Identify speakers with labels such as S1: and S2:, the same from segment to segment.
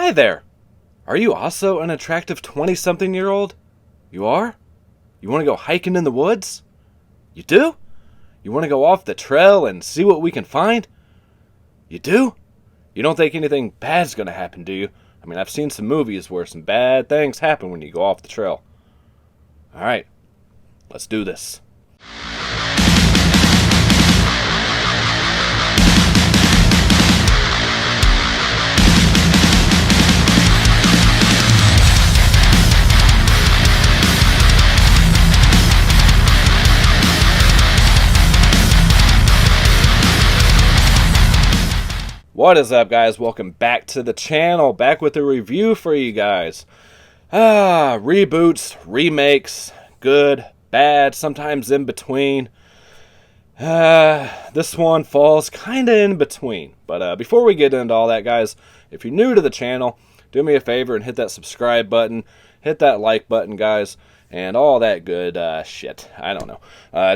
S1: Hi there! Are you also an attractive 20-something-year-old? You are? You want to go hiking in the woods? You do? You want to go off the trail and see what we can find? You do? You don't think anything bad's going to happen, do you? I mean, I've seen some movies where some bad things happen when you go off the trail. Alright, let's do this. What is up, guys? Welcome back to the channel. Back with a review for you guys. Reboots, remakes, good, bad, sometimes in between. This one falls kind of in between. But before we get into all that, guys, if you're new to the channel, do me a favor and hit that subscribe button. Hit that like button, guys. And all that good shit. I don't know.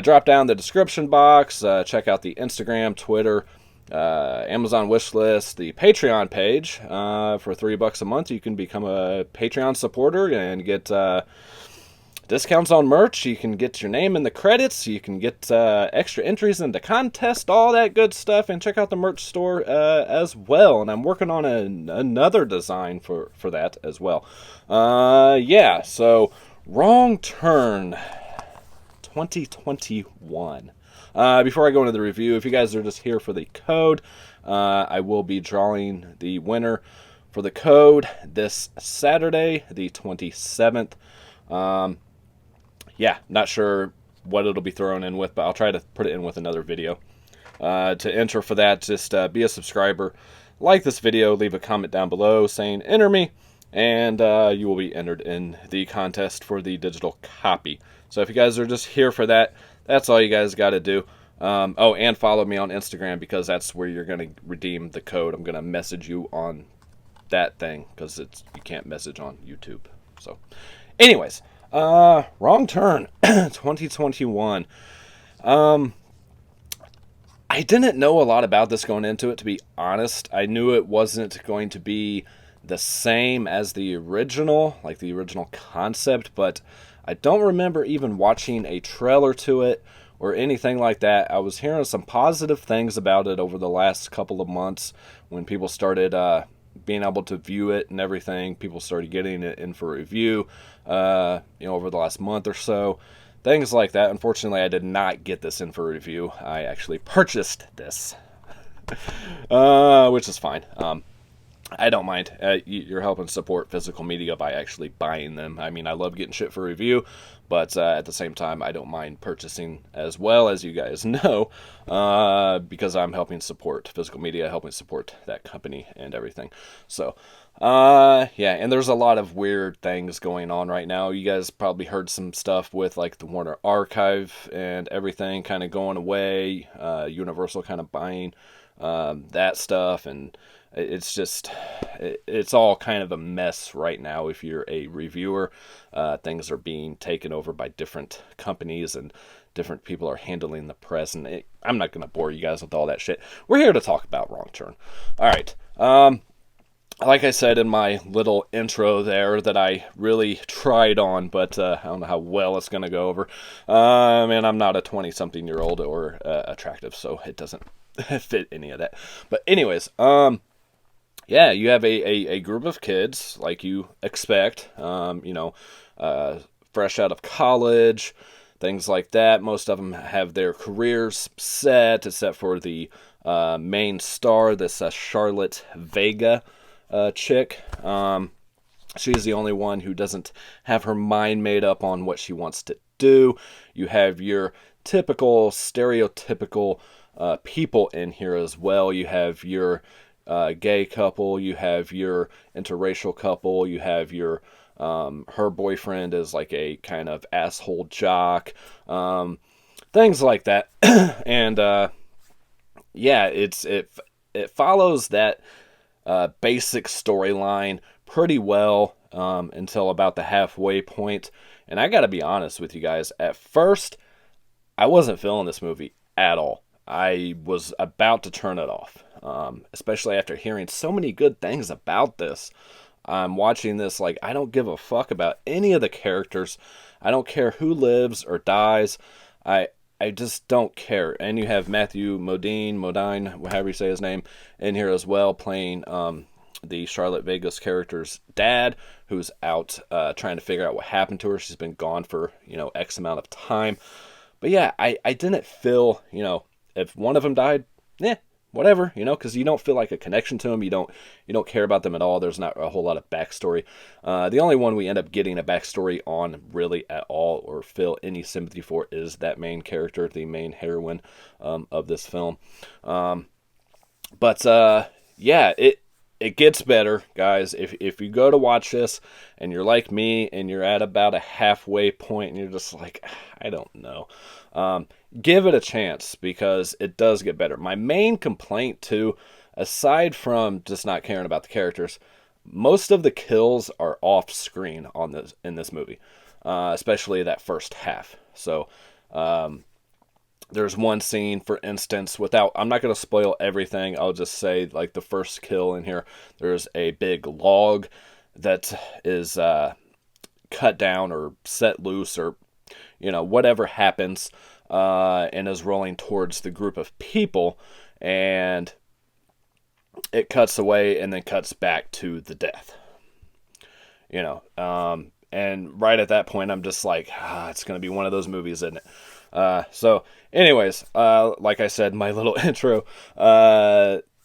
S1: Drop down the description box. Check out the Instagram, Twitter, Amazon wishlist, the Patreon page. For $3 a month, you can become a Patreon supporter and get discounts on merch. You can get your name in the credits. You can get extra entries into contests, all that good stuff. And check out the merch store as well. And I'm working on another design for that as well. Yeah, so Wrong Turn 2021. Before I go into the review, if you guys are just here for the code, I will be drawing the winner for the code this Saturday, the 27th. Yeah, not sure what it'll be thrown in with, but I'll try to put it in with another video. To enter for that, just be a subscriber, like this video, leave a comment down below saying enter me, and you will be entered in the contest for the digital copy. So if you guys are just here for that, that's all you guys got to do. Oh, and follow me on Instagram, because that's where you're going to redeem the code. I'm going to message you on that thing, because you can't message on YouTube. So, anyways, Wrong Turn 2021. I didn't know a lot about this going into it, to be honest. I knew it wasn't going to be the same as the original, like the original concept, but I don't remember even watching a trailer to it or anything like that. I was hearing some positive things about it over the last couple of months when people started being able to view it and everything. People started getting it in for review, over the last month or so. Things like that. Unfortunately, I did not get this in for review. I actually purchased this, which is fine. I don't mind. You're helping support physical media by actually buying them. I mean, I love getting shit for review, but at the same time, I don't mind purchasing as well, as you guys know, because I'm helping support physical media, helping support that company and everything. So, yeah, and there's a lot of weird things going on right now. You guys probably heard some stuff with like the Warner Archive and everything kind of going away, Universal kind of buying that stuff, and it's just, it's all kind of a mess right now. If you're a reviewer, things are being taken over by different companies, and different people are handling the press, and I'm not going to bore you guys with all that shit. We're here to talk about Wrong Turn. All right. Like I said in my little intro there, that I really tried on, but I don't know how well it's going to go over. And I'm not a 20-something-year-old or attractive, so it doesn't fit any of that. But anyways, yeah, you have a group of kids, like you expect, fresh out of college, things like that. Most of them have their careers set, except for the main star, this Charlotte Vega chick. She's the only one who doesn't have her mind made up on what she wants to do. You have your typical, stereotypical people in here as well. You have your gay couple, you have your interracial couple, you have your her boyfriend is like a kind of asshole jock, things like that. And yeah, it follows that basic storyline pretty well until about the halfway point. And I gotta be honest with you guys, at first I wasn't feeling this movie at all. I was about to turn it off, especially after hearing so many good things about this. I'm watching this like I don't give a fuck about any of the characters. I don't care who lives or dies. I I just don't care. And you have Matthew Modine, however you say his name, in here as well, playing the Charlotte Vegas character's dad, who's out trying to figure out what happened to her. She's been gone for X amount of time. But yeah, I didn't feel if one of them died, whatever, because you don't feel like a connection to them. You don't care about them at all. There's not a whole lot of backstory. The only one we end up getting a backstory on really at all or feel any sympathy for is that main character, the main heroine of this film. But yeah, it gets better, guys. If you go to watch this and you're like me and you're at about a halfway point and you're just like, I don't know, give it a chance because it does get better. My main complaint too, aside from just not caring about the characters, most of the kills are off screen in this movie, especially that first half. So there's one scene, for instance, I'm not going to spoil everything. I'll just say, like, the first kill in here, there's a big log that is cut down or set loose or, whatever happens, and is rolling towards the group of people, and it cuts away and then cuts back to the death. And right at that point, I'm just like, it's going to be one of those movies, isn't it? So anyways, like I said, my little intro,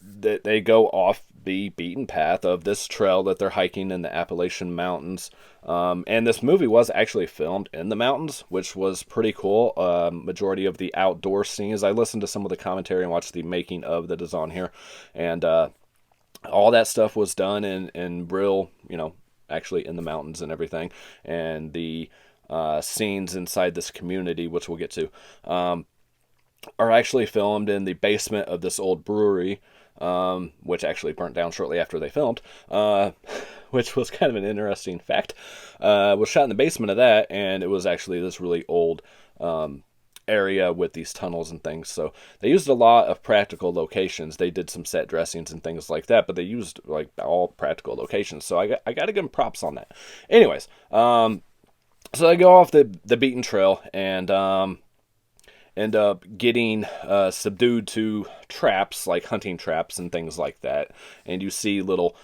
S1: they go off the beaten path of this trail that they're hiking in the Appalachian Mountains. And this movie was actually filmed in the mountains, which was pretty cool. Majority of the outdoor scenes, I listened to some of the commentary and watched the making of that is on here. And all that stuff was done in real, actually in the mountains and everything. And the scenes inside this community, which we'll get to, are actually filmed in the basement of this old brewery, which actually burnt down shortly after they filmed, which was kind of an interesting fact. Was shot in the basement of that, and it was actually this really old area with these tunnels and things. So they used a lot of practical locations. They did some set dressings and things like that, but they used like all practical locations. So I got to give them props on that. Anyways, so they go off the beaten trail and end up getting subdued to traps, like hunting traps and things like that. And you see little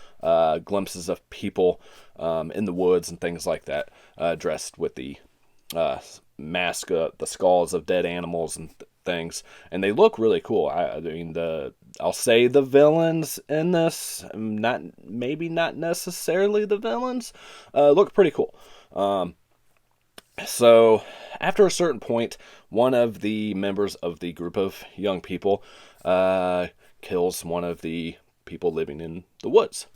S1: glimpses of people in the woods and things like that, dressed with the mask, the skulls of dead animals and things. And they look really cool. I mean, I'll say the villains in this, maybe not necessarily the villains, look pretty cool. So, after a certain point, one of the members of the group of young people kills one of the people living in the woods.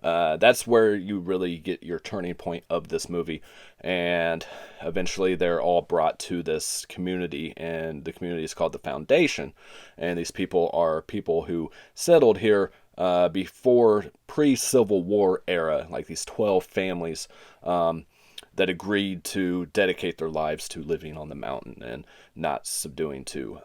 S1: That's where you really get your turning point of this movie. And eventually they're all brought to this community, and the community is called the Foundation. And these people are people who settled here before pre-Civil War era, like these 12 families that agreed to dedicate their lives to living on the mountain and not subduing to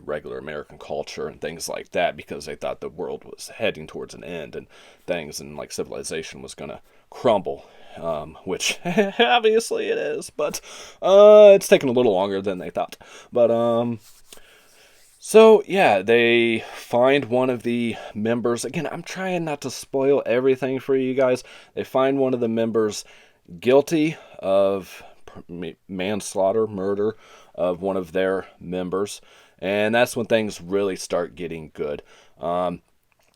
S1: regular American culture and things like that, because they thought the world was heading towards an end and things, and like civilization was going to crumble, which obviously it is, but it's taken a little longer than they thought. But so yeah, they find one of the members. Again, I'm trying not to spoil everything for you guys. They find one of the members guilty of manslaughter, murder of one of their members, and that's when things really start getting good. And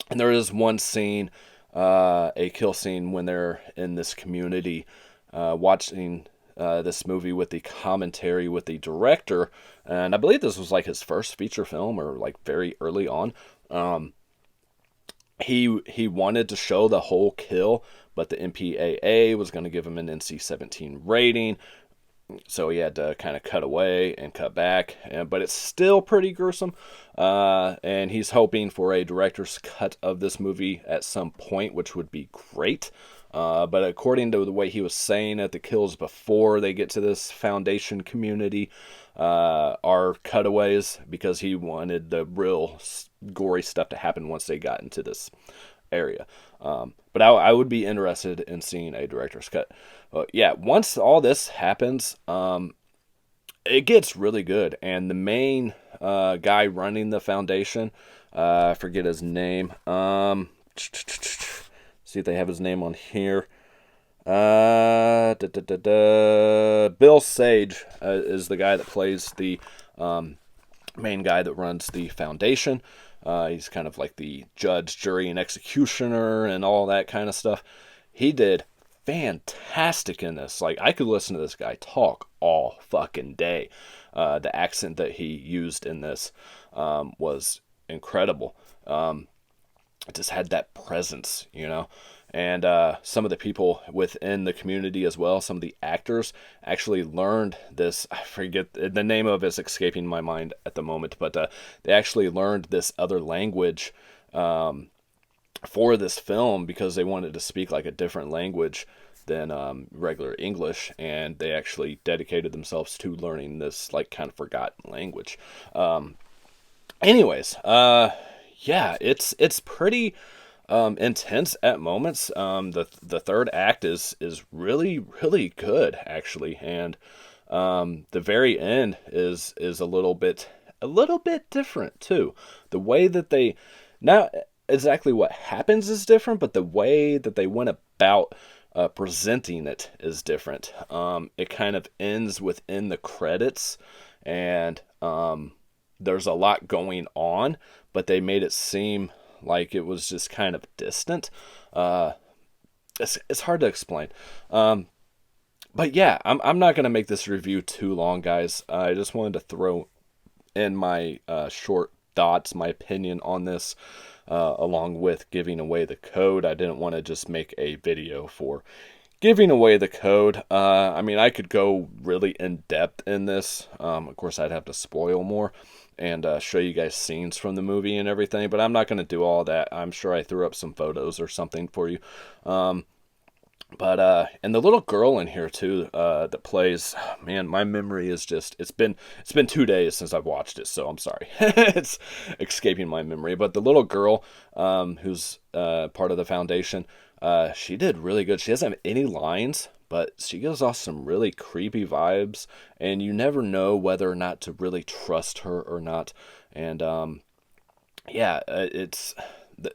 S1: there is one scene, a kill scene, when they're in this community watching this movie with the commentary with the director, and I believe this was like his first feature film or like very early on. He wanted to show the whole kill, but the MPAA was going to give him an NC-17 rating, so he had to kind of cut away and cut back. But it's still pretty gruesome, and he's hoping for a director's cut of this movie at some point, which would be great. But according to the way he was saying it, the kills before they get to this Foundation community are cutaways, because he wanted the real gory stuff to happen once they got into this area. But I would be interested in seeing a director's cut. Yeah, once all this happens, it gets really good. And the main guy running the foundation, I forget his name. See if they have his name on here. Bill Sage is the guy that plays the main guy that runs the foundation. He's kind of like the judge, jury, and executioner and all that kind of stuff. He did fantastic in this. Like, I could listen to this guy talk all fucking day. The accent that he used in this was incredible. It just had that presence, you know. And some of the people within the community as well, some of the actors actually learned this. I forget, the name of it is escaping my mind at the moment, but they actually learned this other language for this film because they wanted to speak like a different language than regular English, and they actually dedicated themselves to learning this like kind of forgotten language. Anyways, yeah, it's pretty intense at moments. The third act is really really good actually, and the very end is a little bit different too. The way that they, not exactly what happens is different, but the way that they went about presenting it is different. It kind of ends within the credits, and there's a lot going on, but they made it seem like it was just kind of distant. It's hard to explain. But yeah, I'm not gonna make this review too long, guys. I just wanted to throw in my short thoughts, my opinion on this, along with giving away the code. I didn't want to just make a video for giving away the code. I mean, I could go really in depth in this. Of course, I'd have to spoil more and show you guys scenes from the movie and everything, but I'm not going to do all that. I'm sure I threw up some photos or something for you. But and the little girl in here too, that plays, man, my memory is just, it's been 2 days since I've watched it, so I'm sorry. It's escaping my memory. But the little girl, who's part of the foundation, she did really good. She doesn't have any lines, but she gives off some really creepy vibes, and you never know whether or not to really trust her or not. And yeah,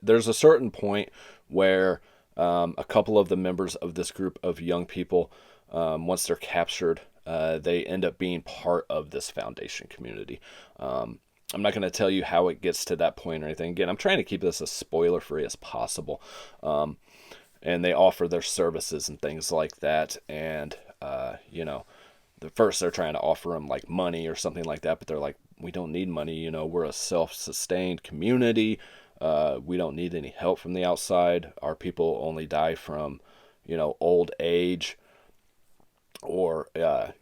S1: there's a certain point where a couple of the members of this group of young people, once they're captured, they end up being part of this foundation community. I'm not going to tell you how it gets to that point or anything. Again, I'm trying to keep this as spoiler-free as possible. And they offer their services and things like that. And, you know, first they're trying to offer them like money or something like that, but they're like, we don't need money. You know, we're a self-sustained community. We don't need any help from the outside. Our people only die from, you know, old age or,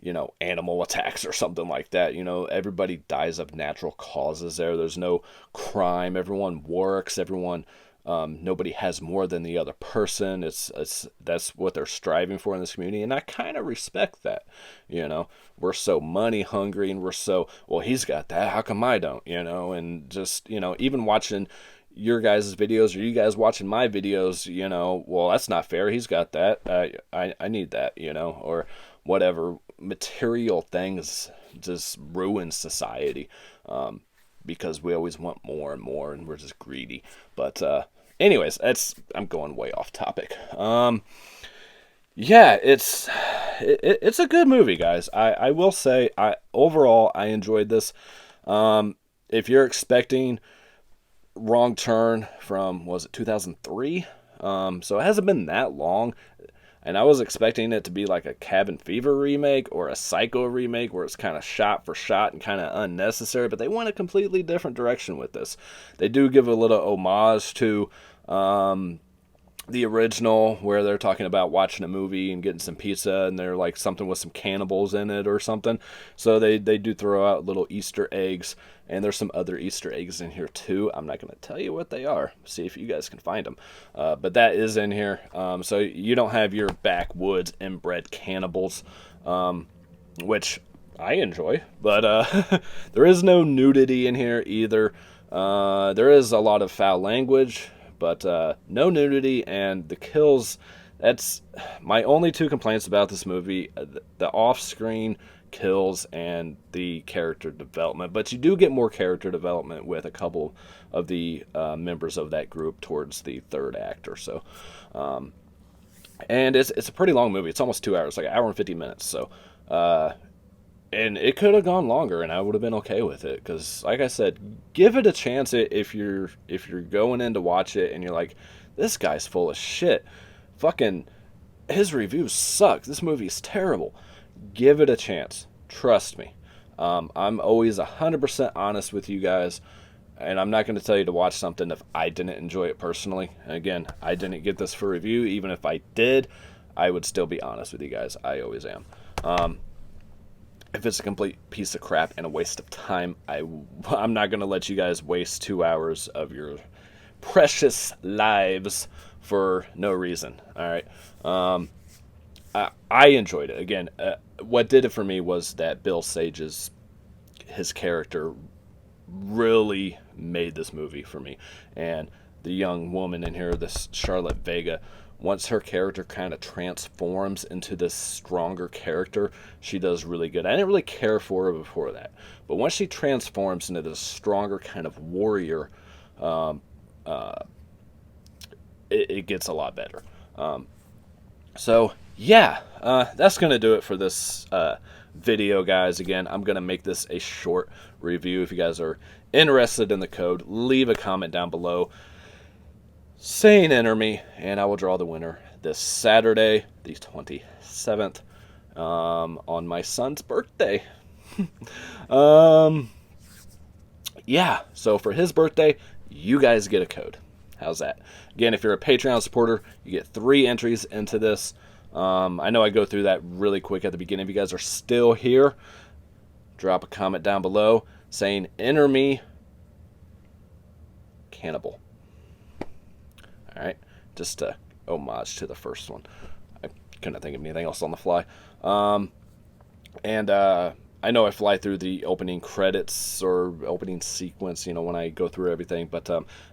S1: you know, animal attacks or something like that. You know, everybody dies of natural causes there. There's no crime. Everyone works. Everyone, nobody has more than the other person. That's what they're striving for in this community. And I kind of respect that. You know, we're so money hungry and we're so, well, he's got that. How come I don't, you know? And just, you know, even watching your guys' videos or you guys watching my videos, you know, well, that's not fair. He's got that. I need that, you know, or whatever. Material things just ruin society, because we always want more and more and we're just greedy. But anyways, I'm going way off topic. Yeah, it's a good movie, guys. I will say, overall I enjoyed this. If you're expecting Wrong Turn from, was it 2003? So it hasn't been that long, and I was expecting it to be like a Cabin Fever remake or a Psycho remake where it's kind of shot for shot and kind of unnecessary, but they went a completely different direction with this. They do give a little homage to the original, where they're talking about watching a movie and getting some pizza and they're like something with some cannibals in it or something. So they do throw out little Easter eggs, and there's some other Easter eggs in here too. I'm not going to tell you what they are. See if you guys can find them. But that is in here. So you don't have your backwoods inbred cannibals, which I enjoy. But there is no nudity in here either. There is a lot of foul language, but no nudity, and the kills, that's my only two complaints about this movie, the off-screen kills and the character development. But you do get more character development with a couple of the members of that group towards the third act or so. And it's a pretty long movie. It's almost 2 hours, like an hour and 50 minutes. So, and it could have gone longer, and I would have been okay with it. Because, like I said, give it a chance if you're going in to watch it and you're like, this guy's full of shit. Fucking, his reviews suck. This movie's terrible. Give it a chance. Trust me. I'm always 100% honest with you guys. And I'm not going to tell you to watch something if I didn't enjoy it personally. And again, I didn't get this for review. Even if I did, I would still be honest with you guys. I always am. If it's a complete piece of crap and a waste of time, I'm not going to let you guys waste 2 hours of your precious lives for no reason. All right. I enjoyed it. Again, what did it for me was that Bill Sage's his character really made this movie for me. And the young woman in here, this Charlotte Vega, once her character kind of transforms into this stronger character, she does really good. I didn't really care for her before that, but once she transforms into this stronger kind of warrior, it gets a lot better. So yeah, that's gonna do it for this video, guys. Again, I'm gonna make this a short review. If you guys are interested in the code, leave a comment down below saying enter me, and I will draw the winner this Saturday, the 27th, on my son's birthday. Yeah, so for his birthday, you guys get a code. How's that? Again, if you're a Patreon supporter, you get 3 entries into this. I know I go through that really quick at the beginning. If you guys are still here, drop a comment down below saying enter me cannibal. Alright, just a homage to the first one. I couldn't think of anything else on the fly. I know I fly through the opening credits or opening sequence, when I go through everything. But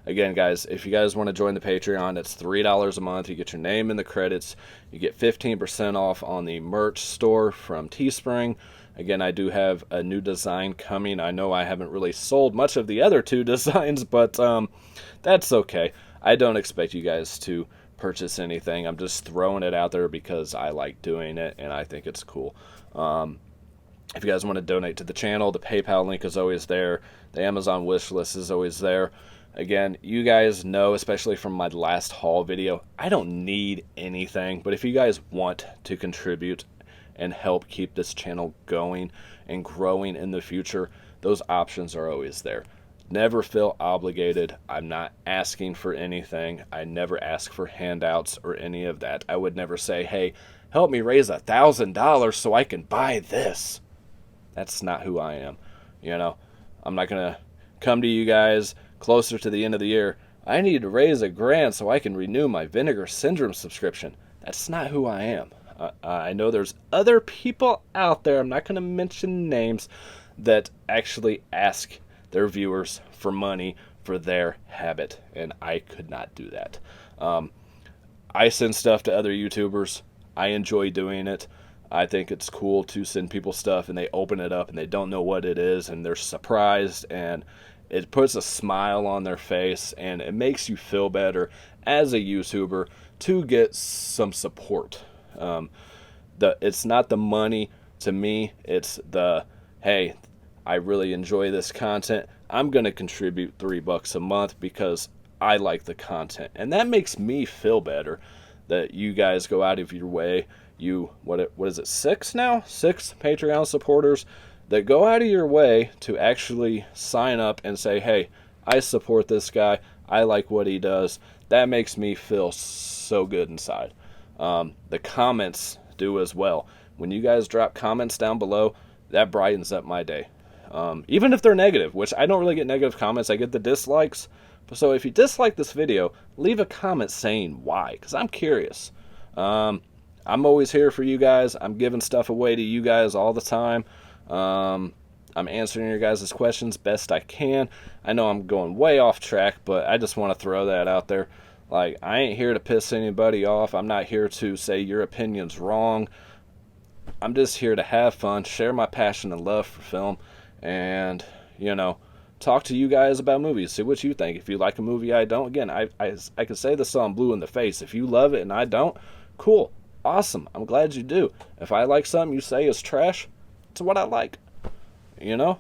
S1: again, guys, if you guys want to join the Patreon, it's $3 a month. You get your name in the credits. You get 15% off on the merch store from Teespring. Again, I do have a new design coming. I know I haven't really sold much of the other 2 designs, but that's okay. I don't expect you guys to purchase anything. I'm just throwing it out there because I like doing it and I think it's cool. If you guys want to donate to the channel, the PayPal link is always there. The Amazon wish list is always there. Again, you guys know, especially from my last haul video, I don't need anything. But if you guys want to contribute and help keep this channel going and growing in the future, those options are always there. Never feel obligated. I'm not asking for anything. I never ask for handouts or any of that. I would never say, hey, help me raise $1,000 so I can buy this. That's not who I am. I'm not going to come to you guys closer to the end of the year. I need to raise $1,000 so I can renew my Vinegar Syndrome subscription. That's not who I am. I know there's other people out there, I'm not going to mention names, that actually ask their viewers for money for their habit, and I could not do that. I send stuff to other YouTubers. I enjoy doing it. I think it's cool to send people stuff and they open it up and they don't know what it is and they're surprised, and it puts a smile on their face and it makes you feel better as a YouTuber to get some support. It's not the money to me, it's the, hey, I really enjoy this content. I'm going to contribute $3 a month because I like the content. And that makes me feel better that you guys go out of your way. What is it, 6 now? 6 Patreon supporters that go out of your way to actually sign up and say, hey, I support this guy. I like what he does. That makes me feel so good inside. The comments do as well. When you guys drop comments down below, that brightens up my day. Even if they're negative, which I don't really get negative comments, I get the dislikes. So if you dislike this video, leave a comment saying why, because I'm curious. I'm always here for you guys. I'm giving stuff away to you guys all the time. I'm I'm answering your guys' questions best I can. I know I'm going way off track, but I just want to throw that out there. Like, I ain't here to piss anybody off. I'm not here to say your opinion's wrong. I'm just here to have fun, share my passion and love for film, and, talk to you guys about movies. See what you think. If you like a movie I don't, again, I can say this till I'm blue in the face. If you love it and I don't, cool, awesome. I'm glad you do. If I like something you say is trash, it's what I like. You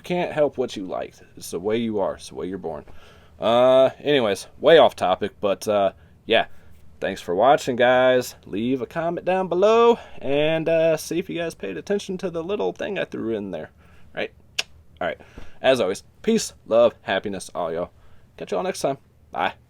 S1: can't help what you like. It's the way you are. It's the way you're born. Anyways, way off topic, but yeah. Thanks for watching, guys. Leave a comment down below and see if you guys paid attention to the little thing I threw in there. Right? All right. As always, peace, love, happiness, all y'all. Catch y'all next time. Bye.